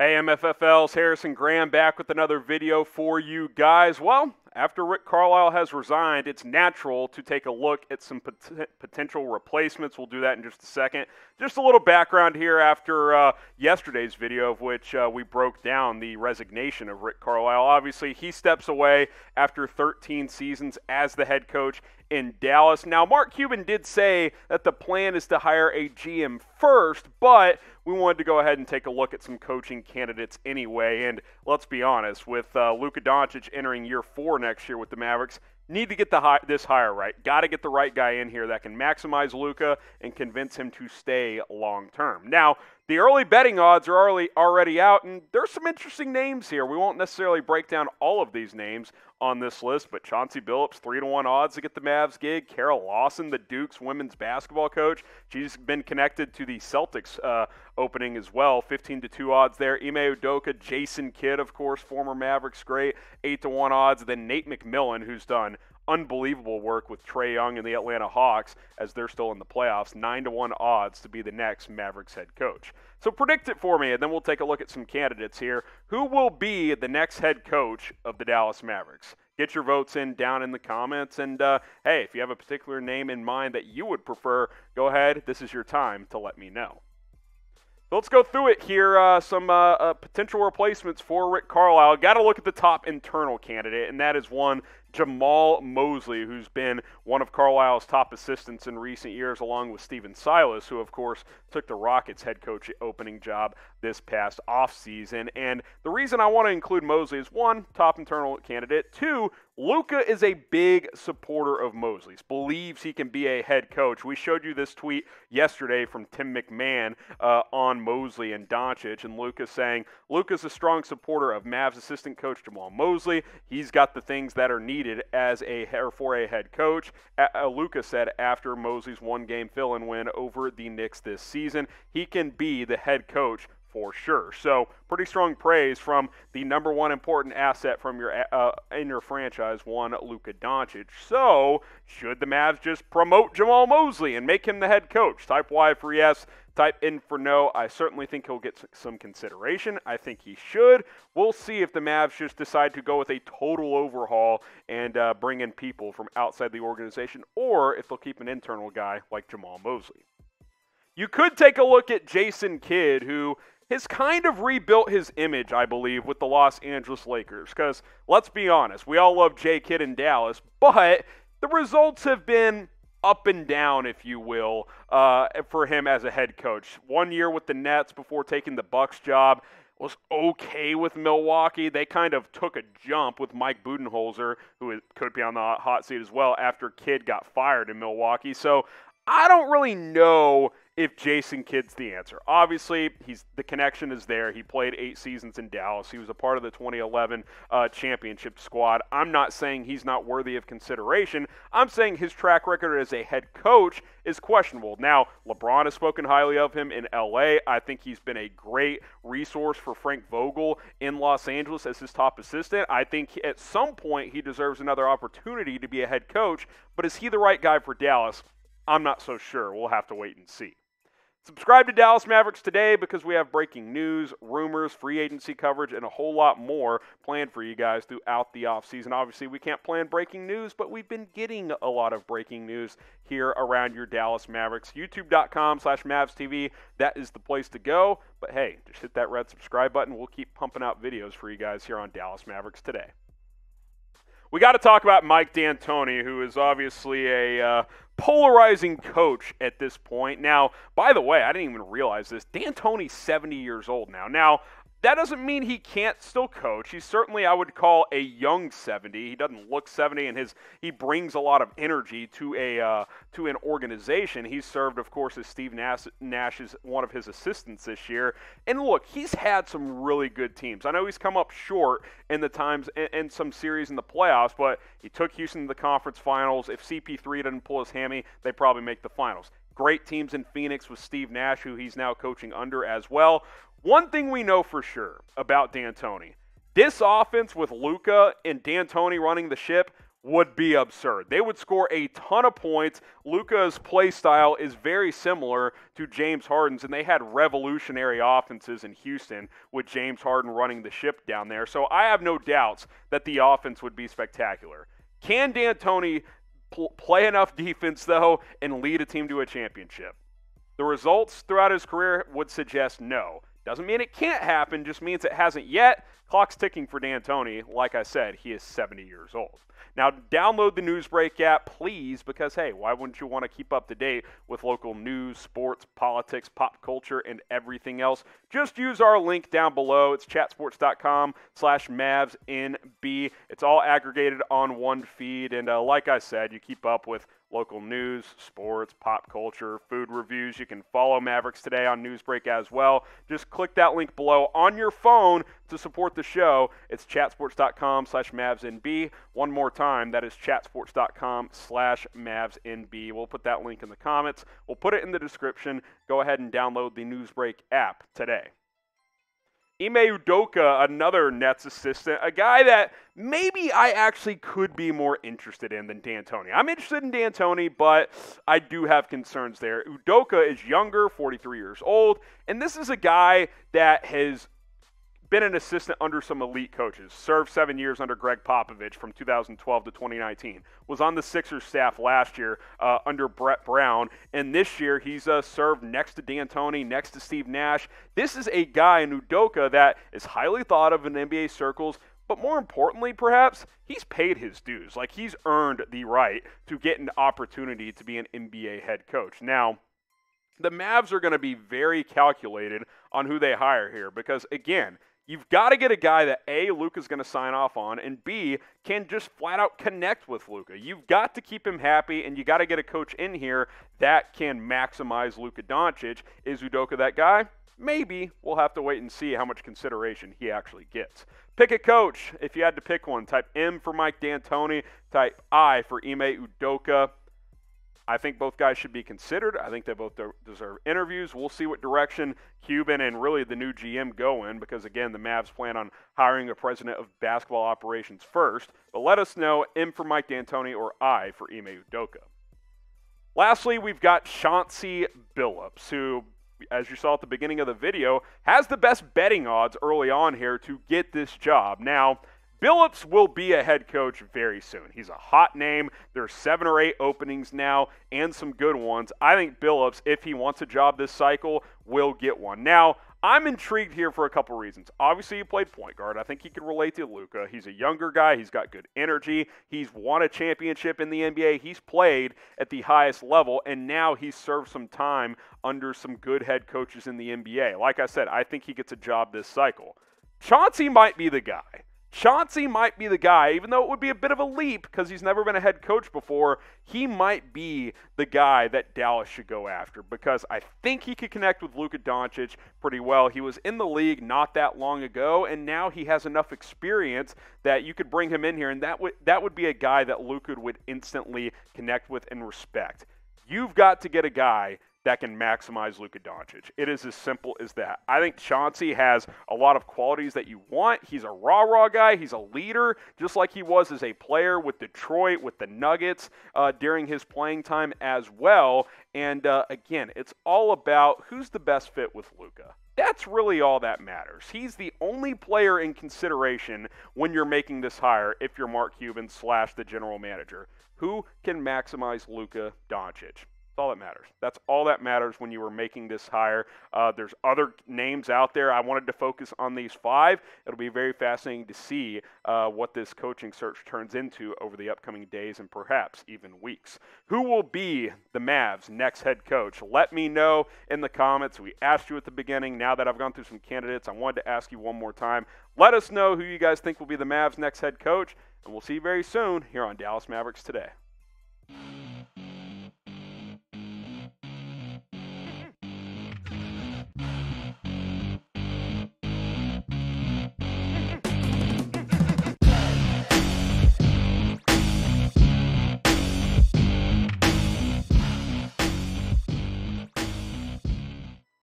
Hey MFFLs, Harrison Graham back with another video for you guys. Well, after Rick Carlisle has resigned, it's natural to take a look at some potential replacements. We'll do that in just a second. Just a little background here after yesterday's video, of which we broke down the resignation of Rick Carlisle. Obviously, he steps away after 13 seasons as the head coach in Dallas. Now, Mark Cuban did say that the plan is to hire a GM first, but we wanted to go ahead and take a look at some coaching candidates anyway. And let's be honest, with Luka Doncic entering year 4 next year with the Mavericks, need to get this hire right. Got to get the right guy in here that can maximize Luka and convince him to stay long term. Now, the early betting odds are already out, and there's some interesting names here. We won't necessarily break down all of these names on this list, but Chauncey Billups, 3-1 odds to get the Mavs gig. Carol Lawson, the Duke's women's basketball coach. She's been connected to the Celtics opening as well. 15-2 odds there. Ime Udoka, Jason Kidd, of course, former Mavericks great. 8-1 odds. Then Nate McMillan, who's done unbelievable work with Trae Young and the Atlanta Hawks as they're still in the playoffs. 9-1 odds to be the next Mavericks head coach. So predict it for me, and then we'll take a look at some candidates here. Who will be the next head coach of the Dallas Mavericks? Get your votes in down in the comments, and hey, if you have a particular name in mind that you would prefer, go ahead. This is your time to let me know. So let's go through it here. Some potential replacements for Rick Carlisle. Got to look at the top internal candidate, and that is one Jamahl Mosley, who's been one of Carlisle's top assistants in recent years, along with Stephen Silas, who, of course, took the Rockets head coach opening job this past offseason. And the reason I want to include Mosley is, one, top internal candidate. Two, Luka is a big supporter of Mosley's, believes he can be a head coach. We showed you this tweet yesterday from Tim McMahon on Mosley and Doncic, and Luka saying, Luka's a strong supporter of Mavs assistant coach Jamahl Mosley. He's got the things that are needed for a head coach. Luka said after Mosley's one-game fill-in win over the Knicks this season, he can be the head coach for sure. So pretty strong praise from the number one important asset from in your franchise, one Luka Doncic. So should the Mavs just promote Jamahl Mosley and make him the head coach? Type Y for yes, type in for no. I certainly think he'll get some consideration. I think he should. We'll see if the Mavs just decide to go with a total overhaul and bring in people from outside the organization, or if they'll keep an internal guy like Jamahl Mosley. You could take a look at Jason Kidd, who has kind of rebuilt his image, I believe, with the Los Angeles Lakers. Because, let's be honest, we all love J. Kidd in Dallas, but the results have been up and down, if you will, for him as a head coach. 1 year with the Nets before taking the Bucks job. Was okay with Milwaukee. They kind of took a jump with Mike Budenholzer, who could be on the hot seat as well, after Kidd got fired in Milwaukee. So I don't really know if Jason Kidd's the answer. Obviously, the connection is there. He played 8 seasons in Dallas. He was a part of the 2011 championship squad. I'm not saying he's not worthy of consideration. I'm saying his track record as a head coach is questionable. Now, LeBron has spoken highly of him in LA. I think he's been a great resource for Frank Vogel in Los Angeles as his top assistant. I think at some point he deserves another opportunity to be a head coach, but is he the right guy for Dallas? I'm not so sure. We'll have to wait and see. Subscribe to Dallas Mavericks Today because we have breaking news, rumors, free agency coverage, and a whole lot more planned for you guys throughout the offseason. Obviously, we can't plan breaking news, but we've been getting a lot of breaking news here around your Dallas Mavericks. YouTube.com/MavsTV. That is the place to go. But hey, just hit that red subscribe button. We'll keep pumping out videos for you guys here on Dallas Mavericks Today. We got to talk about Mike D'Antoni, who is obviously a polarizing coach at this point. Now, by the way, I didn't even realize this. D'Antoni's 70 years old now. Now, that doesn't mean he can't still coach. He's certainly, I would call, a young 70. He doesn't look 70, and he brings a lot of energy to an organization. He's served, of course, as Steve Nash is one of his assistants this year. And look, he's had some really good teams. I know he's come up short in some series in the playoffs, but he took Houston to the conference finals. If CP3 doesn't pull his hammy, they probably make the finals. Great teams in Phoenix with Steve Nash, who he's now coaching under as well. One thing we know for sure about D'Antoni, this offense with Luka and D'Antoni running the ship would be absurd. They would score a ton of points. Luka's play style is very similar to James Harden's, and they had revolutionary offenses in Houston with James Harden running the ship down there. So I have no doubts that the offense would be spectacular. Can D'Antoni play enough defense, though, and lead a team to a championship? The results throughout his career would suggest no. Doesn't mean it can't happen, just means it hasn't yet. Clock's ticking for D'Antoni. Like I said, he is 70 years old. Now, download the Newsbreak app, please, because, hey, why wouldn't you want to keep up to date with local news, sports, politics, pop culture, and everything else? Just use our link down below. It's chatsports.com/MavsNB. It's all aggregated on one feed, and like I said, you keep up with local news, sports, pop culture, food reviews. You can follow Mavericks Today on Newsbreak as well. Just click that link below on your phone to support the show. It's chatsports.com/MavsNB. One more time, that is chatsports.com/MavsNB. We'll put that link in the comments. We'll put it in the description. Go ahead and download the Newsbreak app today. Ime Udoka, another Nets assistant, a guy that maybe I actually could be more interested in than D'Antoni. I'm interested in D'Antoni, but I do have concerns there. Udoka is younger, 43 years old, and this is a guy that has been an assistant under some elite coaches, served 7 years under Greg Popovich from 2012 to 2019, was on the Sixers staff last year under Brett Brown, and this year he's served next to D'Antoni, next to Steve Nash. This is a guy in Udoka that is highly thought of in NBA circles, but more importantly, perhaps, he's paid his dues. Like, he's earned the right to get an opportunity to be an NBA head coach. Now, the Mavs are going to be very calculated on who they hire here because, again, you've got to get a guy that, A, Luka's going to sign off on, and B, can just flat out connect with Luka. You've got to keep him happy, and you got to get a coach in here that can maximize Luka Doncic. Is Udoka that guy? Maybe. We'll have to wait and see how much consideration he actually gets. Pick a coach. If you had to pick one, type M for Mike D'Antoni, type I for Ime Udoka. I think both guys should be considered. I think they both deserve interviews. We'll see what direction Cuban and really the new GM go in because, again, the Mavs plan on hiring a president of basketball operations first. But let us know, M for Mike D'Antoni or I for Ime Udoka. Lastly, we've got Chauncey Billups, who, as you saw at the beginning of the video, has the best betting odds early on here to get this job. Now, Billups will be a head coach very soon. He's a hot name. There's 7 or 8 openings now and some good ones. I think Billups, if he wants a job this cycle, will get one. Now, I'm intrigued here for a couple reasons. Obviously, he played point guard. I think he could relate to Luka. He's a younger guy. He's got good energy. He's won a championship in the NBA. He's played at the highest level, and now he's served some time under some good head coaches in the NBA. Like I said, I think he gets a job this cycle. Chauncey might be the guy. Chauncey might be the guy, even though it would be a bit of a leap because he's never been a head coach before. He might be the guy that Dallas should go after because I think he could connect with Luka Doncic pretty well. He was in the league not that long ago, and now he has enough experience that you could bring him in here, and that would be a guy that Luka would instantly connect with and respect. You've got to get a guy that can maximize Luka Doncic. It is as simple as that. I think Chauncey has a lot of qualities that you want. He's a rah-rah guy. He's a leader, just like he was as a player with Detroit, with the Nuggets during his playing time as well. And again, it's all about who's the best fit with Luka. That's really all that matters. He's the only player in consideration when you're making this hire if you're Mark Cuban / the general manager. Who can maximize Luka Doncic? That's all that matters. That's all that matters when you were making this hire. There's other names out there. I wanted to focus on these 5. It'll be very fascinating to see what this coaching search turns into over the upcoming days and perhaps even weeks. Who will be the Mavs' next head coach? Let me know in the comments. We asked you at the beginning. Now that I've gone through some candidates, I wanted to ask you one more time. Let us know who you guys think will be the Mavs' next head coach, and we'll see you very soon here on Dallas Mavericks Today.